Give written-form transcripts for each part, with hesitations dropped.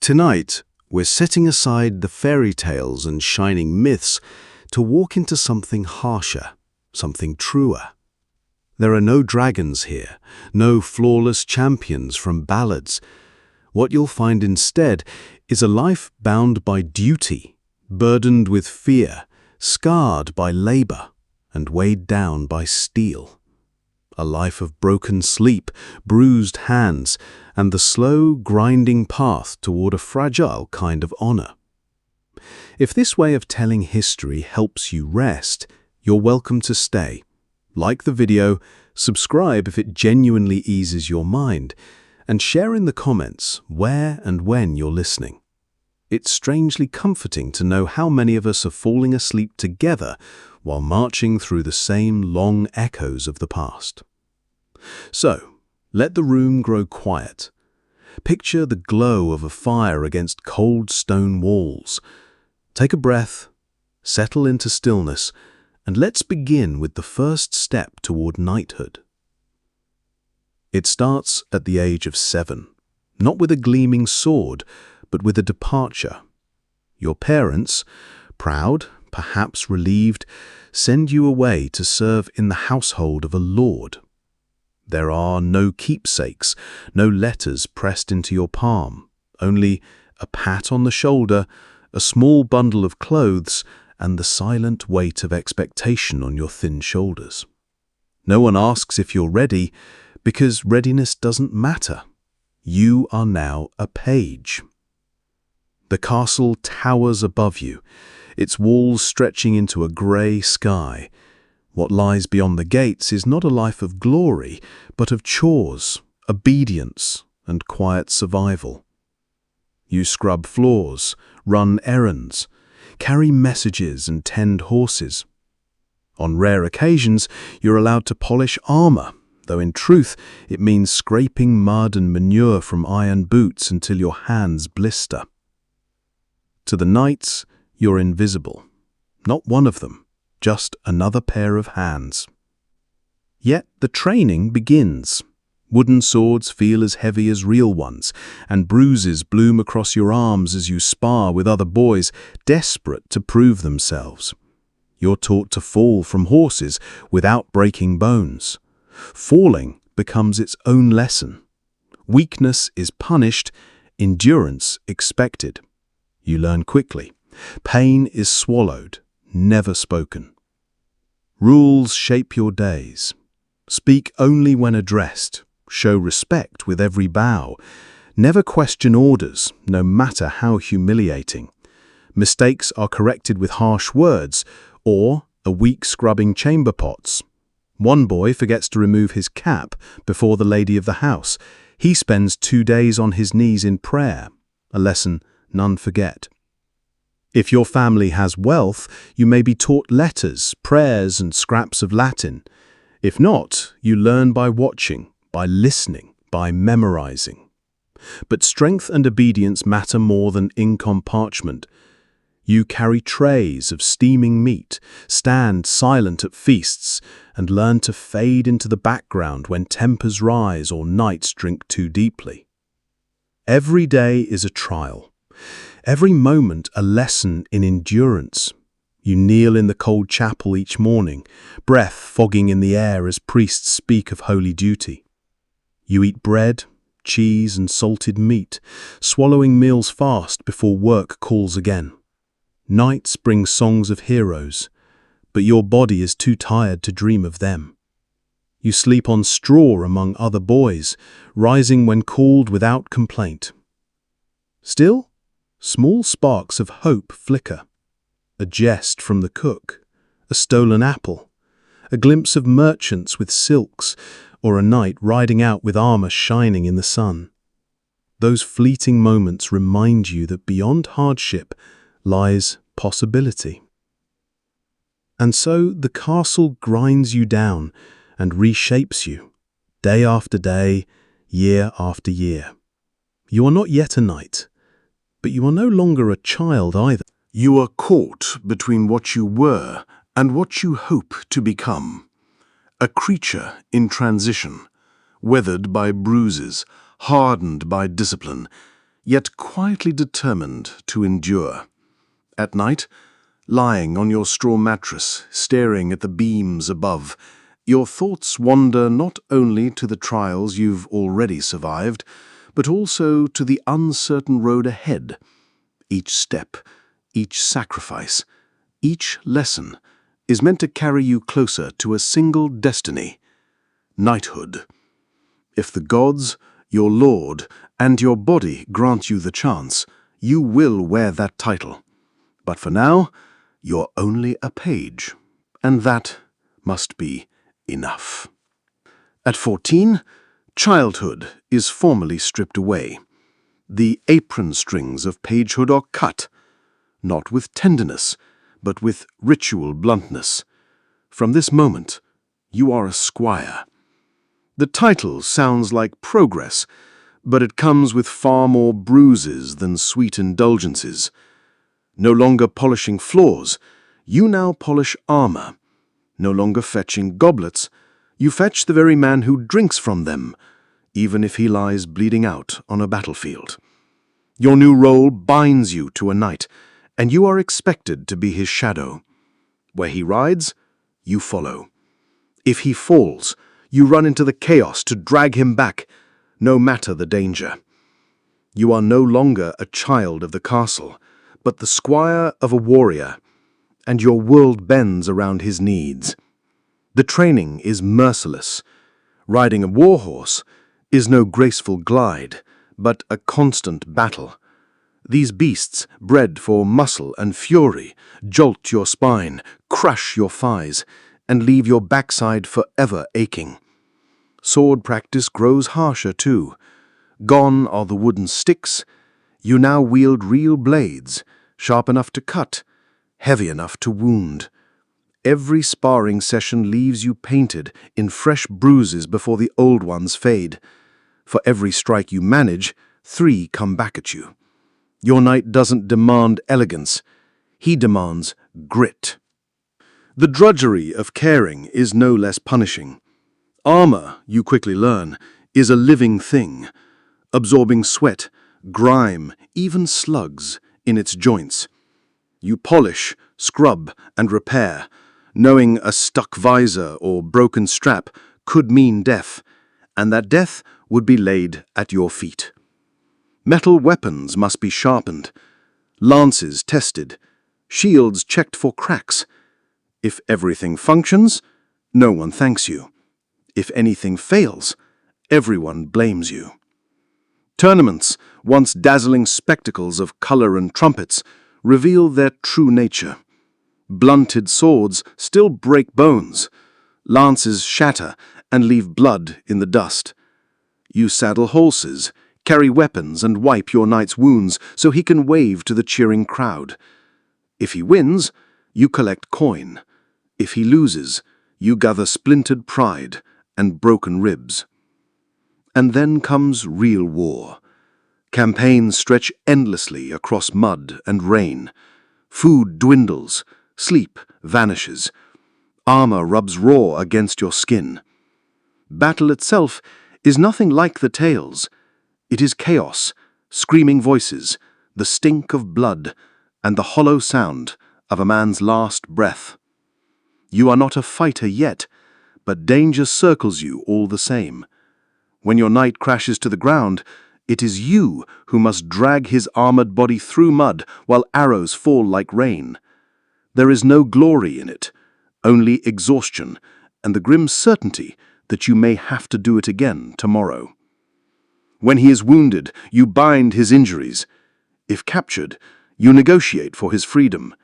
Tonight, we're setting aside the fairy tales and shining myths to walk into something harsher, something truer. There are no dragons here, no flawless champions from ballads. What you'll find instead is a life bound by duty, burdened with fear, scarred by labor, and weighed down by steel. A life of broken sleep, bruised hands, and the slow, grinding path toward a fragile kind of honor. If this way of telling history helps you rest, you're welcome to stay. Like the video, subscribe if it genuinely eases your mind, and share in the comments where and when you're listening. It's strangely comforting to know how many of us are falling asleep together while marching through the same long echoes of the past. So, let the room grow quiet. Picture the glow of a fire against cold stone walls. Take a breath, settle into stillness, and let's begin with the first step toward knighthood. It starts at the age of 7, not with a gleaming sword, but with a departure. Your parents, proud, perhaps relieved, send you away to serve in the household of a lord. There are no keepsakes, no letters pressed into your palm, only a pat on the shoulder, a small bundle of clothes, and the silent weight of expectation on your thin shoulders. No one asks if you're ready, because readiness doesn't matter. You are now a page. The castle towers above you, its walls stretching into a grey sky. What lies beyond the gates is not a life of glory, but of chores, obedience, and quiet survival. You scrub floors, run errands, carry messages and tend horses. On rare occasions, you're allowed to polish armor, though in truth it means scraping mud and manure from iron boots until your hands blister. To the knights, you're invisible. Not one of them, just another pair of hands. Yet the training begins. Wooden swords feel as heavy as real ones, and bruises bloom across your arms as you spar with other boys, desperate to prove themselves. You're taught to fall from horses without breaking bones. Falling becomes its own lesson. Weakness is punished, endurance expected. You learn quickly. Pain is swallowed, never spoken. Rules shape your days. Speak only when addressed. Show respect with every bow. Never question orders, no matter how humiliating. Mistakes are corrected with harsh words or a week scrubbing chamber pots. One boy forgets to remove his cap before the lady of the house. He spends 2 days on his knees in prayer, a lesson none forget. If your family has wealth, you may be taught letters, prayers, and scraps of Latin. If not, you learn by watching, by listening, by memorizing. But strength and obedience matter more than ink on parchment. You carry trays of steaming meat, stand silent at feasts, and learn to fade into the background when tempers rise or nights drink too deeply. Every day is a trial. Every moment a lesson in endurance. You kneel in the cold chapel each morning, breath fogging in the air as priests speak of holy duty. You eat bread, cheese, and salted meat, swallowing meals fast before work calls again. Nights bring songs of heroes, but your body is too tired to dream of them. You sleep on straw among other boys, rising when called without complaint. Still, small sparks of hope flicker. A jest from the cook, a stolen apple, a glimpse of merchants with silks, or a knight riding out with armor shining in the sun. Those fleeting moments remind you that beyond hardship lies possibility. And so the castle grinds you down and reshapes you, day after day, year after year. You are not yet a knight, but you are no longer a child either. You are caught between what you were and what you hope to become. A creature in transition, weathered by bruises, hardened by discipline, yet quietly determined to endure. At night, lying on your straw mattress, staring at the beams above, your thoughts wander not only to the trials you've already survived, but also to the uncertain road ahead. Each step, each sacrifice, each lesson is meant to carry you closer to a single destiny: knighthood. If the gods, your lord, and your body grant you the chance, you will wear that title. But for now, you're only a page, and that must be enough. At 14, childhood is formally stripped away. The apron strings of pagehood are cut, not with tenderness, but with ritual bluntness. From this moment, you are a squire. The title sounds like progress, but it comes with far more bruises than sweet indulgences. No longer polishing floors, you now polish armor. No longer fetching goblets, you fetch the very man who drinks from them, even if he lies bleeding out on a battlefield. Your new role binds you to a knight, and you are expected to be his shadow. Where he rides, you follow. If he falls, you run into the chaos to drag him back, no matter the danger. You are no longer a child of the castle, but the squire of a warrior, and your world bends around his needs. The training is merciless. Riding a warhorse is no graceful glide, but a constant battle. These beasts, bred for muscle and fury, jolt your spine, crush your thighs, and leave your backside forever aching. Sword practice grows harsher too. Gone are the wooden sticks. You now wield real blades, sharp enough to cut, heavy enough to wound. Every sparring session leaves you painted in fresh bruises before the old ones fade. For every strike you manage, 3 come back at you. Your knight doesn't demand elegance. He demands grit. The drudgery of caring is no less punishing. Armor, you quickly learn, is a living thing, absorbing sweat, grime, even slugs in its joints. You polish, scrub, and repair, knowing a stuck visor or broken strap could mean death, and that death would be laid at your feet. Metal weapons must be sharpened, lances tested, shields checked for cracks. If everything functions, no one thanks you. If anything fails, everyone blames you. Tournaments, once dazzling spectacles of color and trumpets, reveal their true nature. Blunted swords still break bones. Lances shatter and leave blood in the dust. You saddle horses, carry weapons, and wipe your knight's wounds so he can wave to the cheering crowd. If he wins, you collect coin. If he loses, you gather splintered pride and broken ribs. And then comes real war. Campaigns stretch endlessly across mud and rain. Food dwindles, sleep vanishes. Armor rubs raw against your skin. Battle itself is nothing like the tales. It is chaos, screaming voices, the stink of blood, and the hollow sound of a man's last breath. You are not a fighter yet, but danger circles you all the same. When your knight crashes to the ground, it is you who must drag his armored body through mud while arrows fall like rain. There is no glory in it, only exhaustion and the grim certainty that you may have to do it again tomorrow. When he is wounded, you bind his injuries. If captured, you negotiate for his freedom,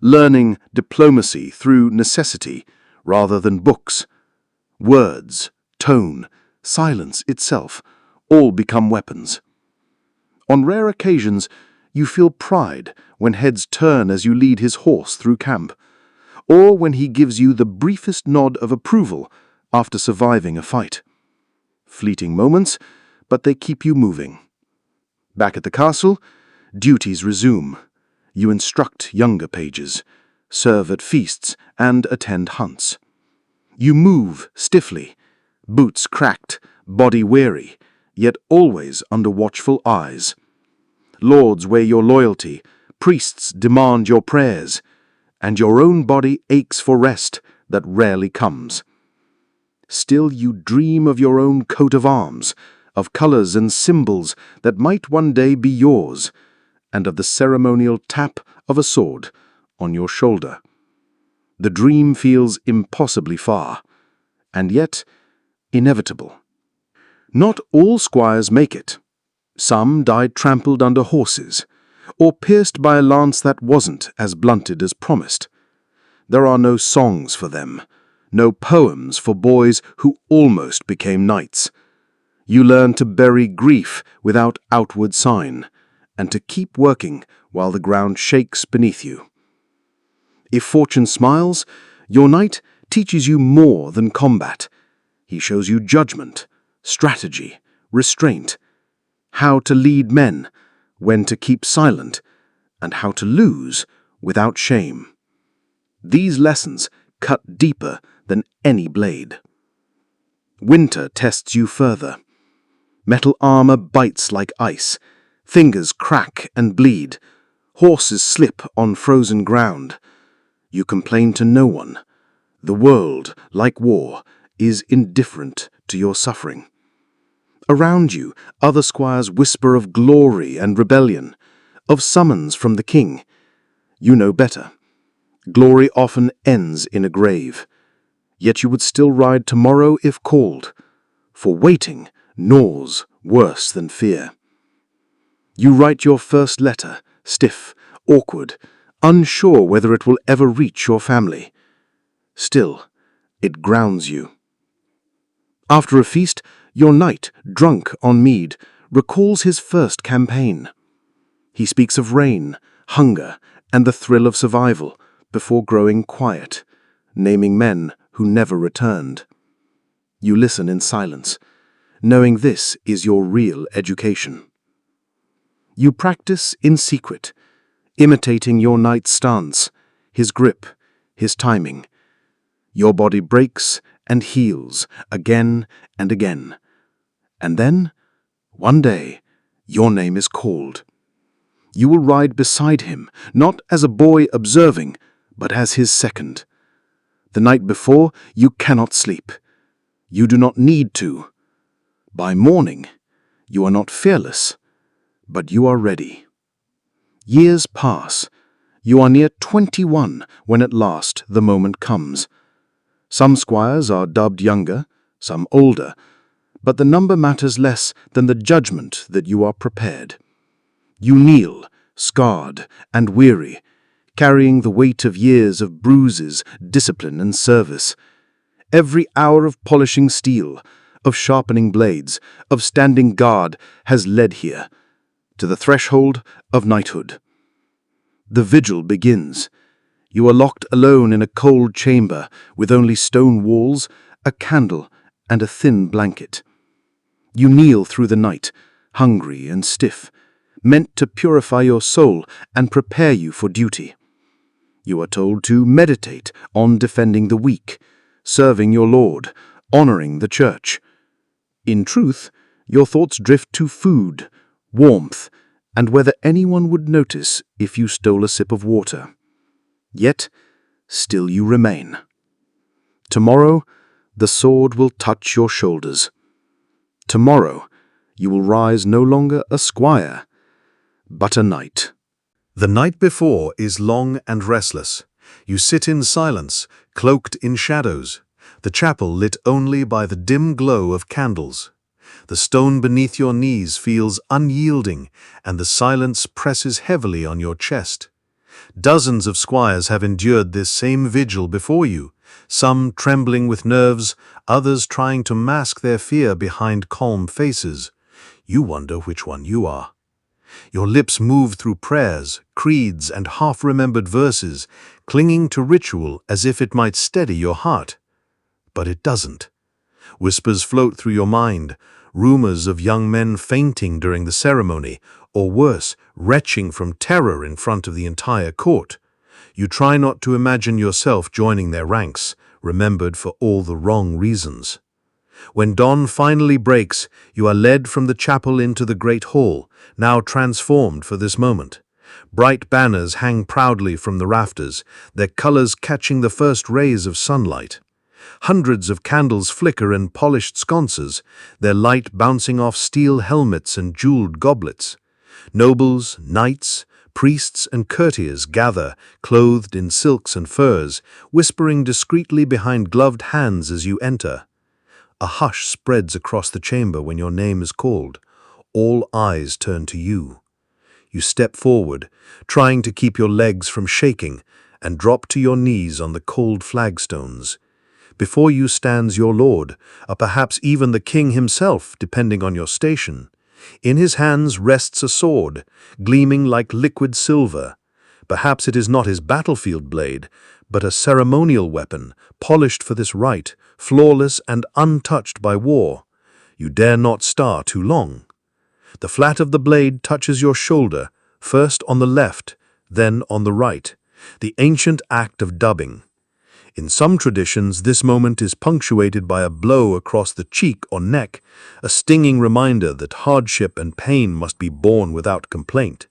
learning diplomacy through necessity rather than books. Words, tone, silence itself all become weapons. On rare occasions, you feel pride when heads turn as you lead his horse through camp, or when he gives you the briefest nod of approval after surviving a fight. Fleeting moments, but they keep you moving. Back at the castle, duties resume. You instruct younger pages, serve at feasts, and attend hunts. You move stiffly, boots cracked, body weary, yet always under watchful eyes. Lords weigh your loyalty, priests demand your prayers, and your own body aches for rest that rarely comes. Still you dream of your own coat of arms, of colors and symbols that might one day be yours, and of the ceremonial tap of a sword on your shoulder. The dream feels impossibly far, and yet inevitable. Not all squires make it. Some died trampled under horses, or pierced by a lance that wasn't as blunted as promised. There are no songs for them, no poems for boys who almost became knights. You learn to bury grief without outward sign, and to keep working while the ground shakes beneath you. If fortune smiles, your knight teaches you more than combat. He shows you judgment, strategy, restraint, how to lead men, when to keep silent, and how to lose without shame. These lessons cut deeper than any blade. Winter tests you further. Metal armor bites like ice, fingers crack and bleed, horses slip on frozen ground. You complain to no one. The world, like war, is indifferent to your suffering. Around you, other squires whisper of glory and rebellion, of summons from the king. You know better. Glory often ends in a grave. Yet you would still ride tomorrow if called, for waiting gnaws worse than fear. You write your first letter, stiff, awkward, unsure whether it will ever reach your family. Still, it grounds you. After a feast, your knight, drunk on mead, recalls his first campaign. He speaks of rain, hunger, and the thrill of survival before growing quiet, naming men who never returned. You listen in silence, knowing this is your real education. You practice in secret, imitating your knight's stance, his grip, his timing. Your body breaks and heals again and again. And then, one day, your name is called. You will ride beside him, not as a boy observing, but as his second. The night before, you cannot sleep. You do not need to. By morning, you are not fearless, but you are ready. Years pass. You are near 21 when at last the moment comes. Some squires are dubbed younger, some older, but the number matters less than the judgment that you are prepared. You kneel, scarred and weary, carrying the weight of years of bruises, discipline, and service. Every hour of polishing steel, of sharpening blades, of standing guard has led here, to the threshold of knighthood. The vigil begins. You are locked alone in a cold chamber with only stone walls, a candle, and a thin blanket. You kneel through the night, hungry and stiff, meant to purify your soul and prepare you for duty. You are told to meditate on defending the weak, serving your Lord, honoring the church. In truth, your thoughts drift to food, warmth, and whether anyone would notice if you stole a sip of water. Yet, still you remain. Tomorrow, the sword will touch your shoulders. Tomorrow, you will rise no longer a squire, but a knight. The night before is long and restless. You sit in silence, cloaked in shadows, the chapel lit only by the dim glow of candles. The stone beneath your knees feels unyielding, and the silence presses heavily on your chest. Dozens of squires have endured this same vigil before you, some trembling with nerves, others trying to mask their fear behind calm faces. You wonder which one you are. Your lips move through prayers, creeds, and half-remembered verses, clinging to ritual as if it might steady your heart. But it doesn't. Whispers float through your mind, rumors of young men fainting during the ceremony, or worse, retching from terror in front of the entire court. You try not to imagine yourself joining their ranks, remembered for all the wrong reasons. When dawn finally breaks, you are led from the chapel into the great hall, now transformed for this moment. Bright banners hang proudly from the rafters, their colors catching the first rays of sunlight. Hundreds of candles flicker in polished sconces, their light bouncing off steel helmets and jeweled goblets. Nobles, knights, priests and courtiers gather, clothed in silks and furs, whispering discreetly behind gloved hands as you enter. A hush spreads across the chamber when your name is called. All eyes turn to you. You step forward, trying to keep your legs from shaking, and drop to your knees on the cold flagstones. Before you stands your lord, or perhaps even the king himself, depending on your station. In his hands rests a sword, gleaming like liquid silver. Perhaps it is not his battlefield blade, but a ceremonial weapon, polished for this rite, flawless and untouched by war. You dare not stare too long. The flat of the blade touches your shoulder, first on the left, then on the right, the ancient act of dubbing. In some traditions, this moment is punctuated by a blow across the cheek or neck, a stinging reminder that hardship and pain must be borne without complaint.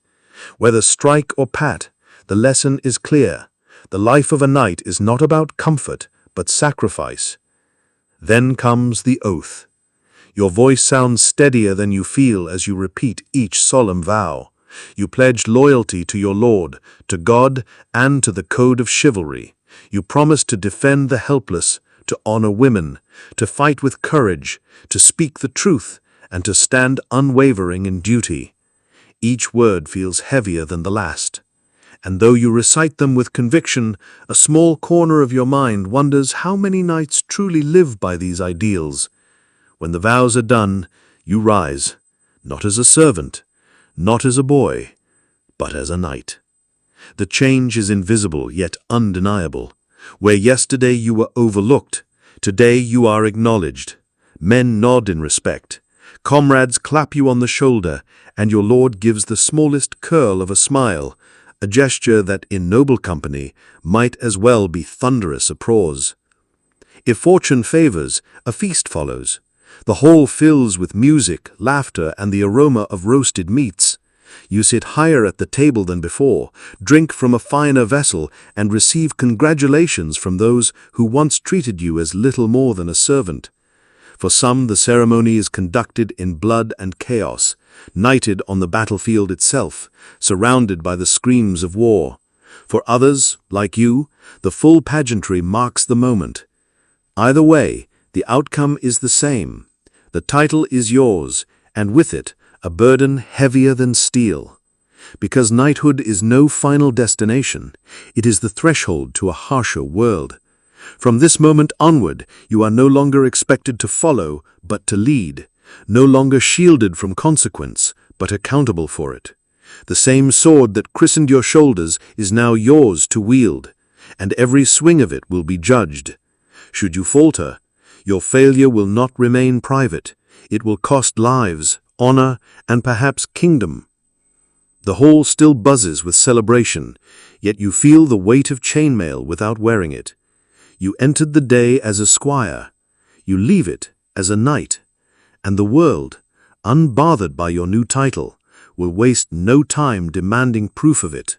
Whether strike or pat, the lesson is clear. The life of a knight is not about comfort, but sacrifice. Then comes the oath. Your voice sounds steadier than you feel as you repeat each solemn vow. You pledge loyalty to your lord, to God, and to the code of chivalry. You promise to defend the helpless, to honor women, to fight with courage, to speak the truth, and to stand unwavering in duty. Each word feels heavier than the last. And though you recite them with conviction, a small corner of your mind wonders how many knights truly live by these ideals. When the vows are done, you rise, not as a servant, not as a boy, but as a knight. The change is invisible yet undeniable. Where yesterday you were overlooked, today you are acknowledged. Men nod in respect. Comrades clap you on the shoulder, and your lord gives the smallest curl of a smile, a gesture that in noble company might as well be thunderous applause. If fortune favors, a feast follows. The hall fills with music, laughter, and the aroma of roasted meats. You sit higher at the table than before, drink from a finer vessel, and receive congratulations from those who once treated you as little more than a servant. For some, the ceremony is conducted in blood and chaos, knighted on the battlefield itself, surrounded by the screams of war. For others, like you, the full pageantry marks the moment. Either way, the outcome is the same. The title is yours, and with it, a burden heavier than steel. Because knighthood is no final destination, it is the threshold to a harsher world. From this moment onward, you are no longer expected to follow, but to lead. No longer shielded from consequence, but accountable for it. The same sword that christened your shoulders is now yours to wield, and every swing of it will be judged. Should you falter, your failure will not remain private. It will cost lives, honor, and perhaps kingdom. The hall still buzzes with celebration, yet you feel the weight of chainmail without wearing it. You entered the day as a squire. You leave it as a knight. And the world, unbothered by your new title, will waste no time demanding proof of it.